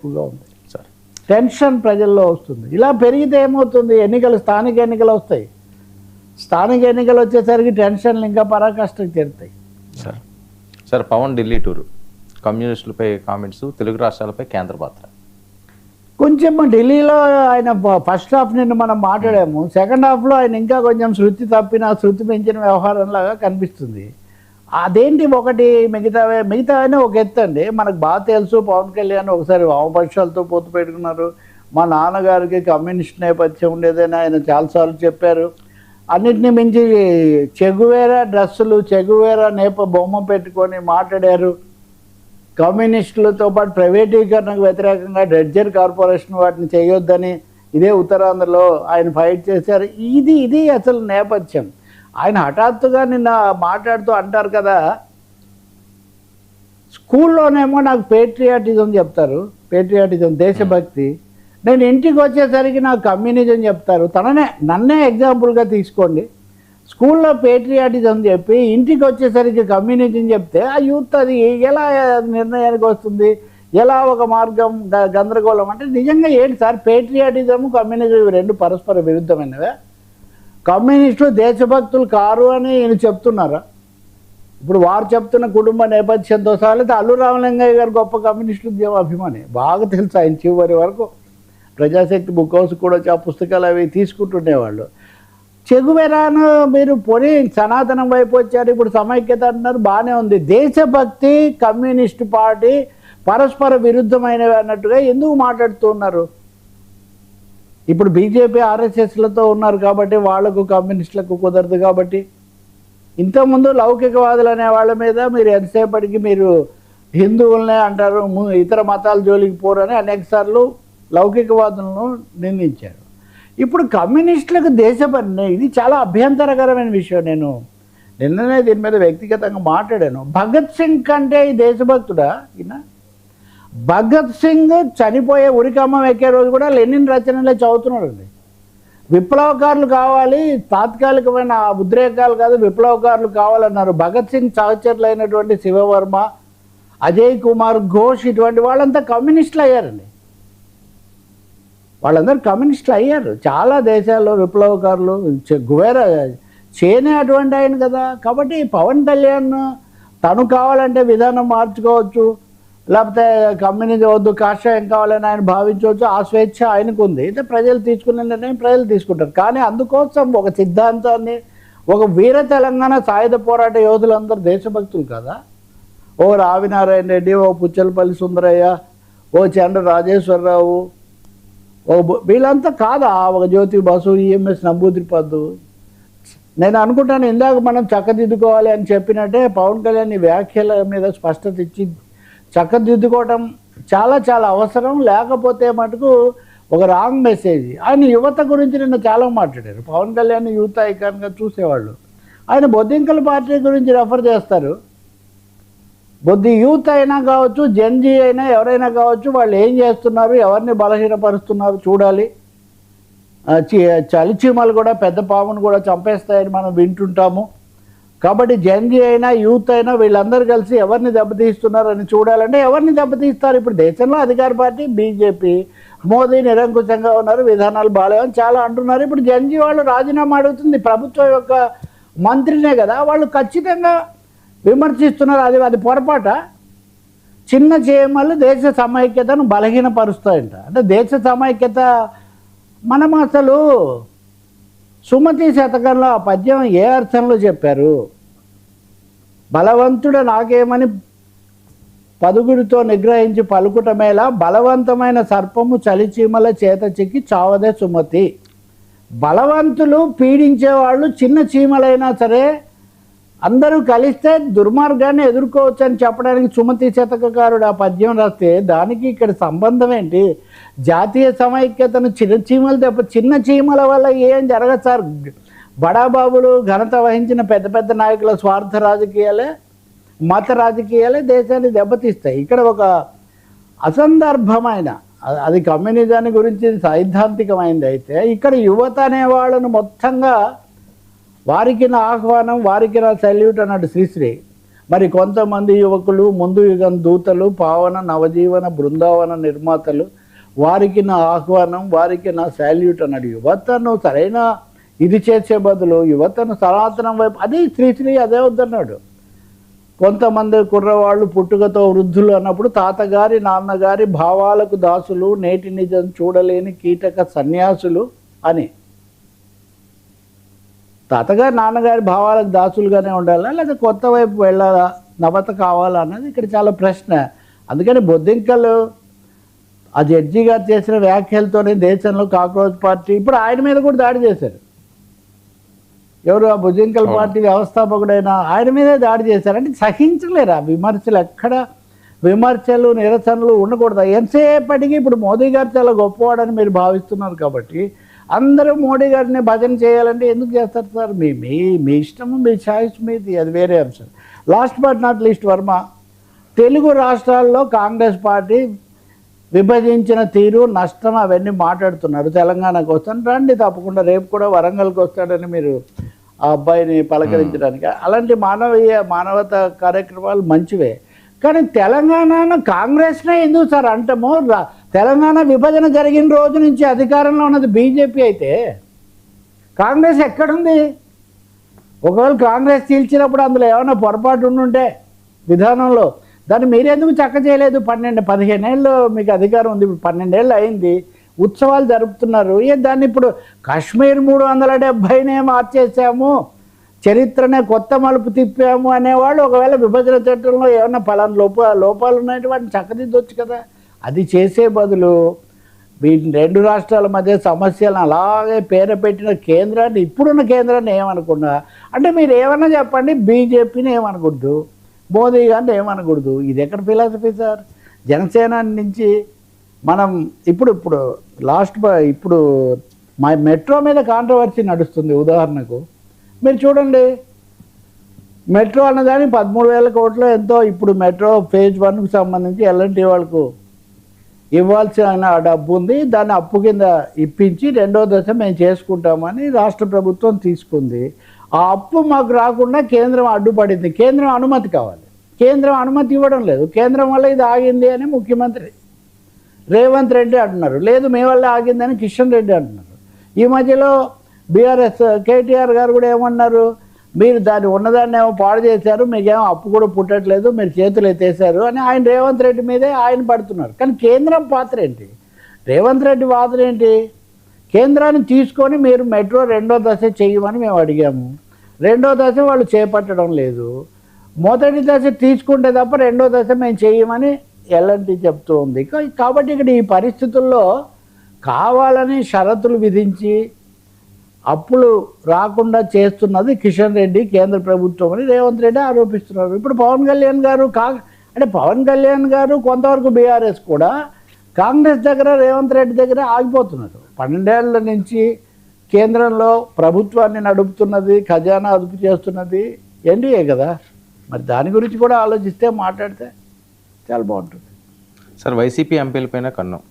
ఎక్కువగా ఉంది sir. Tension ప్రజల్లో వస్తుంది. ఇలా పెరిగితే ఏమవుతుంది, స్థానిక ఎన్నికలు వస్తాయి. స్థానిక ఎన్నికలు వచ్చేసరికి టెన్షన్లు ఇంకా పరాకాష్ఠకు చేరుతాయి sir. Sir, Pawan Delhi tour, కమ్యూనిస్టులపై కామెంట్స్, తెలుగు రాష్ట్రాలపై కేంద్ర పాత్ర. కొంచెం ఢిల్లీలో ఆయన ఫస్ట్ హాఫ్ నిన్న మనం మాట్లాడాము, సెకండ్ హాఫ్లో ఆయన ఇంకా కొంచెం శృతి పెంచిన వ్యవహారంలాగా కనిపిస్తుంది. అదేంటి ఒకటి మిగతావైనా ఒక ఎత్తు అండి. మనకు బాగా తెలుసు, పవన్ కళ్యాణ్ ఒకసారి వామపక్షాలతో పొత్తు పెట్టుకున్నారు. మా నాన్నగారికి కమ్యూనిస్ట్ నేపథ్యం ఉండేదని ఆయన చాలాసార్లు చెప్పారు. అన్నిటినీ మించి చెగువేరా డ్రెస్సులు, చెగువేరా బొమ్మ పెట్టుకొని మాట్లాడారు. కమ్యూనిస్టులతో పాటు ప్రైవేటీకరణకు వ్యతిరేకంగా డ్రెడ్జర్ కార్పొరేషన్ వాటిని చేయొద్దని ఇదే ఉత్తరాంధ్రలో ఆయన ఫైట్ చేశారు. ఇది అసలు నేపథ్యం. ఆయన హఠాత్తుగా నిన్న మాట్లాడుతూ అంటారు కదా, స్కూల్లోనేమో నాకు పేట్రియాటిజం చెప్తారు, పేట్రియాటిజం దేశభక్తి, నేను ఇంటికి వచ్చేసరికి నాకు కమ్యూనిజం చెప్తారు. నన్నే ఎగ్జాంపుల్గా తీసుకోండి. స్కూల్లో పేట్రియాటిజం చెప్పి ఇంటికి వచ్చేసరికి కమ్యూనిజం చెప్తే ఆ యూత్ అది ఎలా నిర్ణయానికి వస్తుంది, ఎలా ఒక మార్గం గందరగోళం అంటే నిజంగా ఏంటి సార్, పేట్రియాటిజం కమ్యూనిజం రెండు పరస్పర విరుద్ధమైనవే. కమ్యూనిస్టులు దేశభక్తులు కారు అని ఈయన చెప్తున్నారా? ఇప్పుడు వారు చెప్తున్న కుటుంబ నేపథ్యంతో సహా అల్లు రామలింగయ్య గారు గొప్ప కమ్యూనిస్టు ఉద్యమ అభిమాని, బాగా తెలుసు. ఆయన చివరి వరకు ప్రజాశక్తి బుక్ హౌస్ కూడా ఆ పుస్తకాలు అవి తీసుకుంటుండేవాళ్ళు. చెగువెరాను మీరు పోనీ సనాతనం వైపు వచ్చారు, ఇప్పుడు సమైక్యత అంటున్నారు, బాగానే ఉంది. దేశభక్తి కమ్యూనిస్టు పార్టీ పరస్పర విరుద్ధమైనవి అన్నట్టుగా ఎందుకు మాట్లాడుతున్నారు? ఇప్పుడు బీజేపీ ఆర్ఎస్ఎస్లతో ఉన్నారు కాబట్టి వాళ్లకు కమ్యూనిస్టులకు కుదరదు కాబట్టి. ఇంతకుముందు లౌకికవాదులు అనే వాళ్ళ మీద మీరు ఎంతసేపటికి మీరు హిందువులనే అంటారు, ఇతర మతాల జోలికి పోరని అనేకసార్లు లౌకికవాదులను నిందించారు. ఇప్పుడు కమ్యూనిస్టులకు ఇది చాలా అభ్యంతరకరమైన విషయం. నేను నిన్ననే దీని మీద వ్యక్తిగతంగా మాట్లాడాను. భగత్ సింగ్ కంటే ఈ దేశభక్తుడా ఈయన? భగత్ సింగ్ చనిపోయే ఉరికమ్మం ఎక్కే రోజు కూడా లెనిన్ రచనలే చదువుతున్నాడండి. విప్లవకారులు కావాలి, తాత్కాలికమైన ఉద్రేకాలు కాదు, విప్లవకారులు కావాలన్నారు. భగత్ సింగ్ సహచరులైనటువంటి శివవర్మ, అజయ్ కుమార్ ఘోష్ ఇటువంటి వాళ్ళంతా కమ్యూనిస్టులు అయ్యారండి. వాళ్ళందరూ కమ్యూనిస్టులు అయ్యారు. చాలా దేశాల్లో విప్లవకారులు, గువేరా చేనే అటువంటి ఆయన కదా. కాబట్టి పవన్ కళ్యాణ్ తను కావాలంటే విధానం మార్చుకోవచ్చు, లేకపోతే కమ్యూనిజం వద్దు కాషాయం కావాలని ఆయన భావించవచ్చు. ఆ స్వేచ్ఛ ఆయనకు ఉంది. అయితే ప్రజలు తీసుకునే నిర్ణయం ప్రజలు తీసుకుంటారు. కానీ అందుకోసం ఒక సిద్ధాంతాన్ని, ఒక వీర తెలంగాణ సాయుధ పోరాట యోధులందరూ దేశభక్తులు కదా. ఓ రావినారాయణ రెడ్డి, ఓ పుచ్చలపల్లి సుందరయ్య, ఓ చంద్ర రాజేశ్వరరావు, వీళ్ళంతా కాదా? ఒక జ్యోతి బసు, ఈఎంఎస్ నంబూద్రిపద్దు. నేను అనుకుంటాను ఇందాక మనం చక్కదిద్దుకోవాలి అని చెప్పినట్టే పవన్ కళ్యాణ్ వ్యాఖ్యల మీద స్పష్టత ఇచ్చి చక్కదిద్దుకోవటం చాలా చాలా అవసరం. లేకపోతే మటుకు ఒక రాంగ్ మెసేజ్. ఆయన యువత గురించి నిన్న చాలా మాట్లాడారు. పవన్ కళ్యాణ్ యూత్ ఐకాన్గా చూసేవాళ్ళు. ఆయన బొద్దింకల పార్టీ గురించి రెఫర్ చేస్తారు. బొద్ది యూత్ అయినా కావచ్చు, జెన్జీ అయినా ఎవరైనా కావచ్చు, వాళ్ళు ఏం చేస్తున్నారు, ఎవరిని బలహీనపరుస్తున్నారు చూడాలి. చలిచీమలు కూడా పెద్ద పామును కూడా చంపేస్తాయని మనం వింటుంటాము. కాబట్టి జెన్జీ అయినా యూత్ అయినా వీళ్ళందరూ కలిసి ఎవరిని దెబ్బతీస్తున్నారని చూడాలంటే ఎవరిని దెబ్బతీస్తారు? ఇప్పుడు దేశంలో అధికార పార్టీ బీజేపీ, మోదీ నిరంకుశంగా ఉన్నారు, విధానాలు బాగాలేవని చాలా అంటున్నారు. ఇప్పుడు జెన్జీ వాళ్ళు రాజీనామా అడుగుతుంది ప్రభుత్వం యొక్క మంత్రినే కదా. వాళ్ళు ఖచ్చితంగా విమర్శిస్తున్నారు. అది పొరపాట. చిన్న చీమలు దేశ సమైక్యతను బలహీనపరుస్తాయంట. అంటే దేశ సమైక్యత మనం అసలు సుమతి శతకంలో ఆ పద్యం ఏ అర్థంలో చెప్పారు? బలవంతుడు నాకేమని పదుగుడితో నిగ్రహించి పలుకుటమేలా, బలవంతమైన సర్పము చలిచీమల చేత చిక్కి చావదే సుమతి. బలవంతులు పీడించేవాళ్ళు చిన్న చీమలైనా సరే అందరూ కలిస్తే దుర్మార్గాన్ని ఎదుర్కోవచ్చు అని చెప్పడానికి సుమతి శతకకారుడు ఆ పద్యం రాస్తే దానికి ఇక్కడ సంబంధం ఏంటి? జాతీయ సమైక్యతను చిన్న చీమల వల్ల ఏం జరగదు సార్. బడాబాబులు ఘనత వహించిన పెద్ద పెద్ద నాయకుల స్వార్థ రాజకీయాలే, మత రాజకీయాలే దేశాన్ని దెబ్బతీస్తాయి. ఇక్కడ ఒక అసందర్భమైన, అది కమ్యూనిజాన్ని గురించి సైద్ధాంతికమైంది. అయితే ఇక్కడ యువత అనే వాళ్ళను మొత్తంగా వారికి నా ఆహ్వానం, వారికి నా సెల్యూట్ అన్నాడు శ్రీశ్రీ. మరి కొంతమంది యువకులు ముందు యుగం దూతలు, పావన నవజీవన బృందావన నిర్మాతలు, వారికి నా ఆహ్వానం, వారికి నా శాల్యూట్ అన్నాడు. యువతను సరైన ఇది చేసే బదులు యువతను సనాతనం వైపు, అది శ్రీశ్రీ అదే వద్దన్నాడు. కొంతమంది కుర్రవాళ్ళు పుట్టుకతో వృద్ధులు అన్నప్పుడు తాతగారి నాన్నగారి భావాలకు దాసులు, నేటి నిజం చూడలేని కీటక సన్యాసులు అని. తాతగారి నాన్నగారి భావాలకు దాసులుగానే ఉండాలా, లేదా కొత్త వైపు వెళ్ళాలా, నవత కావాలా అన్నది ఇక్కడ చాలా ప్రశ్న. అందుకని బొద్దింకలు ఆ జడ్జి గారు చేసిన వ్యాఖ్యలతోనే దేశంలో కాక్రోచ్ పార్టీ, ఇప్పుడు ఆయన మీద కూడా దాడి చేశారు. ఎవరు ఆ బొద్దింకల పార్టీ వ్యవస్థాపకుడైన ఆయన మీదే దాడి చేశారు. అంటే సహించలేరు ఆ విమర్శలు, ఎక్కడ విమర్శలు నిరసనలు ఉండకూడదు. ఎంతసేపటికి ఇప్పుడు మోదీ గారు చాలా గొప్పవాడని మీరు భావిస్తున్నారు కాబట్టి అందరూ మోడీ గారిని భజన చేయాలంటే ఎందుకు చేస్తారు సార్? మీ మీ మీ ఇష్టము, మీ ఛాయిస్ మీది, అది వేరే అంశం. Last but not least Varma, Telugu రాష్ట్రాల్లో కాంగ్రెస్ పార్టీ విభజించిన తీరు, నష్టం అవన్నీ మాట్లాడుతున్నారు. తెలంగాణకు వస్తాను రండి, తప్పకుండా రేపు కూడా వరంగల్కి వస్తాడని మీరు ఆ అబ్బాయిని పలకరించడానికి. అలాంటి మానవత కార్యక్రమాలు మంచివే. కానీ తెలంగాణ కాంగ్రెస్నే ఎందుకు సార్ అంటామో? తెలంగాణ విభజన జరిగిన రోజు నుంచి అధికారంలో ఉన్నది బీజేపీ అయితే కాంగ్రెస్ ఎక్కడుంది? ఒకవేళ కాంగ్రెస్ చీల్చినప్పుడు అందులో ఏమైనా పొరపాటు ఉండుంటే విధానంలో, దాన్ని మీరెందుకు చక్క చేయలేదు? 15 ఏళ్ళు మీకు అధికారం ఉంది, ఇప్పుడు 12 ఏళ్ళు అయింది, ఉత్సవాలు జరుపుతున్నారు. దాన్ని ఇప్పుడు కాశ్మీర్ 370నే మార్చేసాము, చరిత్రనే కొత్త మలుపు తిప్పాము అనేవాళ్ళు ఒకవేళ విభజన చట్టంలో ఏమైనా పలానా లోపాలు ఉన్నాయంటే వాటిని చక్కదిద్దొచ్చు కదా. అది చేసే బదులు వీటి 2 రాష్ట్రాల మధ్య సమస్యలను అలాగే పేర పెట్టిన కేంద్రాన్ని, ఇప్పుడున్న కేంద్రాన్ని ఏమనుకున్నా అంటే మీరు ఏమన్నా చెప్పండి, బీజేపీని ఏమనకూడదు, మోదీ గారిని ఏమనకూడదు. ఇది ఎక్కడ ఫిలాసఫీ సార్? జనసేన నుంచి మనం ఇప్పుడు మా మెట్రో మీద కాంట్రవర్సీ నడుస్తుంది. ఉదాహరణకు మీరు చూడండి, మెట్రో అన్నదాన్ని 13,000 కోట్లు ఎంతో ఇప్పుడు మెట్రో ఫేజ్ 1కు సంబంధించి ఎల్ఎన్టీ వాళ్ళకు ఇవ్వాల్సిన డబ్బు ఉంది. దాన్ని అప్పు కింద ఇప్పించి 2వ దశ మేము చేసుకుంటామని రాష్ట్ర ప్రభుత్వం తీసుకుంది. ఆ అప్పు మాకు రాకుండా కేంద్రం అడ్డుపడింది. కేంద్రం అనుమతి కావాలి, కేంద్రం అనుమతి ఇవ్వడం లేదు. కేంద్రం వల్ల ఇది ఆగింది అని ముఖ్యమంత్రి రేవంత్ రెడ్డి అంటున్నారు, లేదు మీ వల్ల ఆగిందని కిషన్ రెడ్డి అంటున్నారు. ఈ మధ్యలో బీఆర్ఎస్ కేటీఆర్ గారు కూడా ఏమన్నారు, మీరు దాన్ని ఉన్నదాన్ని ఏమో పాడు చేశారు, మీకేమో అప్పు కూడా పుట్టట్లేదు, మీరు చేతులు ఎత్తేసారు అని ఆయన రేవంత్ రెడ్డి మీదే ఆయన పడుతున్నారు. కానీ కేంద్రం పాత్ర ఏంటి? రేవంత్ రెడ్డి పాత్ర ఏంటి? కేంద్రాన్ని తీసుకొని మీరు మెట్రో 2వ దశ చేయమని మేము అడిగాము, 2వ దశ వాళ్ళు చేపట్టడం లేదు. మొదటి దశ తీసుకుంటే తప్ప 2వ దశ మేము చేయమని ఎల్ఎన్టీ చెప్తూ ఉంది. కాబట్టి ఇక్కడ ఈ పరిస్థితుల్లో కావాలని షరతులు విధించి అప్పులు రాకుండా చేస్తున్నది కిషన్ రెడ్డి, కేంద్ర ప్రభుత్వం అని రేవంత్ రెడ్డి ఆరోపిస్తున్నారు. ఇప్పుడు పవన్ కళ్యాణ్ గారు అంటే పవన్ కళ్యాణ్ గారు కొంతవరకు బీఆర్ఎస్ కూడా కాంగ్రెస్ దగ్గర, రేవంత్ రెడ్డి దగ్గర ఆగిపోతున్నారు. 12 ఏళ్ల నుంచి కేంద్రంలో ప్రభుత్వాన్ని నడుపుతున్నది, ఖజానా అదుపు చేస్తున్నది ఎన్డీఏ కదా. మరి దాని గురించి కూడా ఆలోచిస్తే మాట్లాడితే చాలా బాగుంటుంది సార్. వైసీపీ ఎంపీలపైన కన్నం